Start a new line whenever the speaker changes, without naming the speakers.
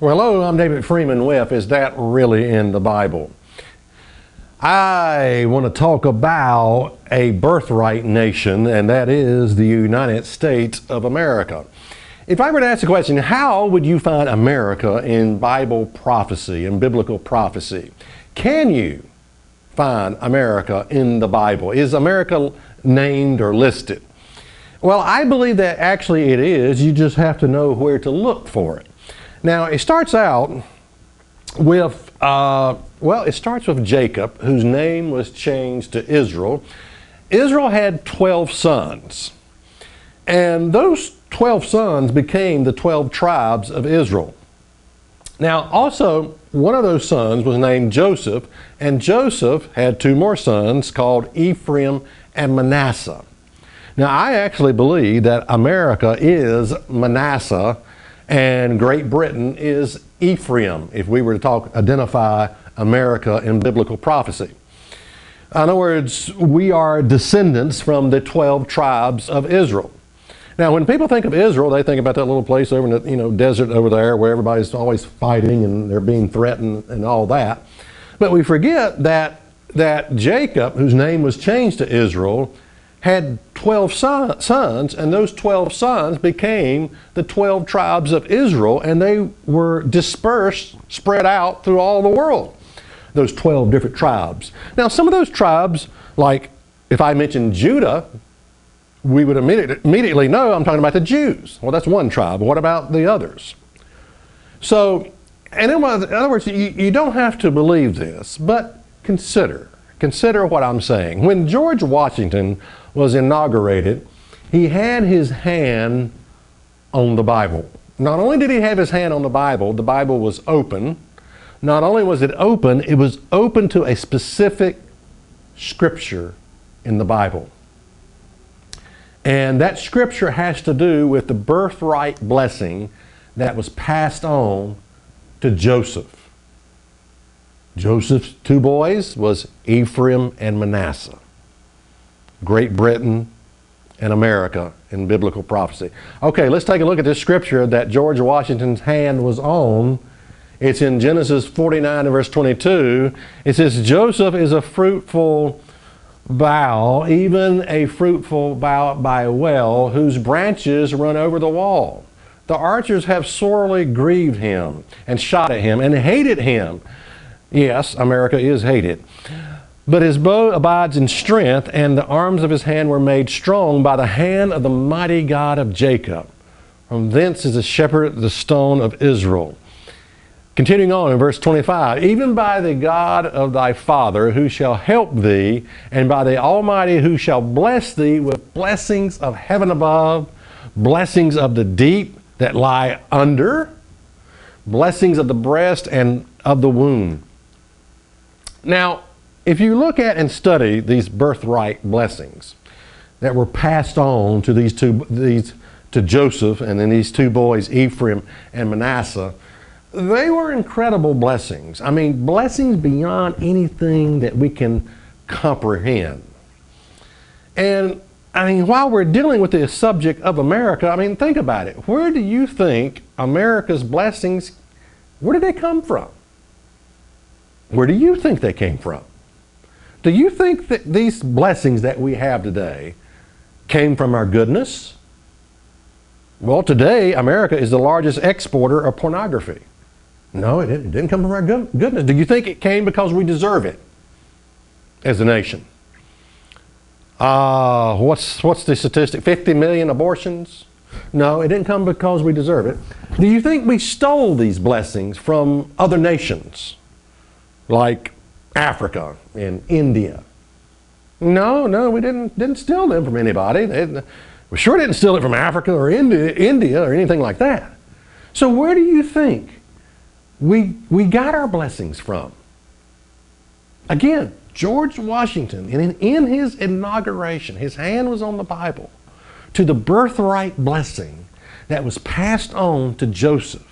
Well, hello, I'm David Freeman with Is That Really in the Bible? I want to talk about a birthright nation, and that is the United States of America. If I were to ask the question, how would you find America in Bible prophecy, in biblical prophecy? Can you find America in the Bible? Is America named or listed? Well, I believe that actually it is. You just have to know where to look for it. Now, it starts out with, it starts with Jacob, whose name was changed to Israel. Israel had 12 sons, and those 12 sons became the 12 tribes of Israel. Now, also, one of those sons was named Joseph, and Joseph had two more sons called Ephraim and Manasseh. Now, I actually believe that America is Manasseh, and Great Britain is Ephraim, if we were to identify America in biblical prophecy. In other words, we are descendants from the 12 tribes of Israel. Now, when people think of Israel, they think about that little place over in the desert over there where everybody's always fighting and they're being threatened and all that. But we forget that Jacob, whose name was changed to Israel, had 12 sons, and those 12 sons became the 12 tribes of Israel, and they were dispersed, spread out through all the world, those 12 different tribes. Now, some of those tribes, like if I mentioned Judah, we would immediately know I'm talking about the Jews. Well, that's one tribe. What about the others? So, and in other words, you don't have to believe this, but consider what I'm saying. When George Washington was inaugurated, he had his hand on the Bible. Not only did he have his hand on the Bible was open. Not only was it was open to a specific scripture in the Bible. And that scripture has to do with the birthright blessing that was passed on to Joseph. Joseph's two boys was Ephraim and Manasseh. Great Britain and America in biblical prophecy. Okay, let's take a look at this scripture that George Washington's hand was on. It's in Genesis 49 and verse 22. It says, Joseph is a fruitful bough, even a fruitful bough by a well, whose branches run over the wall. The archers have sorely grieved him and shot at him and hated him. Yes, America is hated. But his bow abides in strength, and the arms of his hand were made strong by the hand of the mighty God of Jacob. From thence is the shepherd the stone of Israel. Continuing on in verse 25, even by the God of thy father who shall help thee, and by the Almighty who shall bless thee with blessings of heaven above, blessings of the deep that lie under, blessings of the breast and of the womb. Now, if you look at and study these birthright blessings that were passed on to to Joseph and then these two boys, Ephraim and Manasseh, they were incredible blessings. I mean, blessings beyond anything that we can comprehend. And I mean, while we're dealing with the subject of America, I mean, think about it. Where do you think America's blessings, where did they come from? Where do you think they came from? Do you think that these blessings that we have today came from our goodness? Well, today, America is the largest exporter of pornography. No, it didn't come from our goodness. Do you think it came because we deserve it as a nation? What's the statistic? 50 million abortions? No, it didn't come because we deserve it. Do you think we stole these blessings from other nations, like Africa and India? No, we didn't steal them from anybody. We sure didn't steal it from Africa or India or anything like that. So where do you think we got our blessings from? Again, George Washington, in his inauguration, his hand was on the Bible to the birthright blessing that was passed on to Joseph.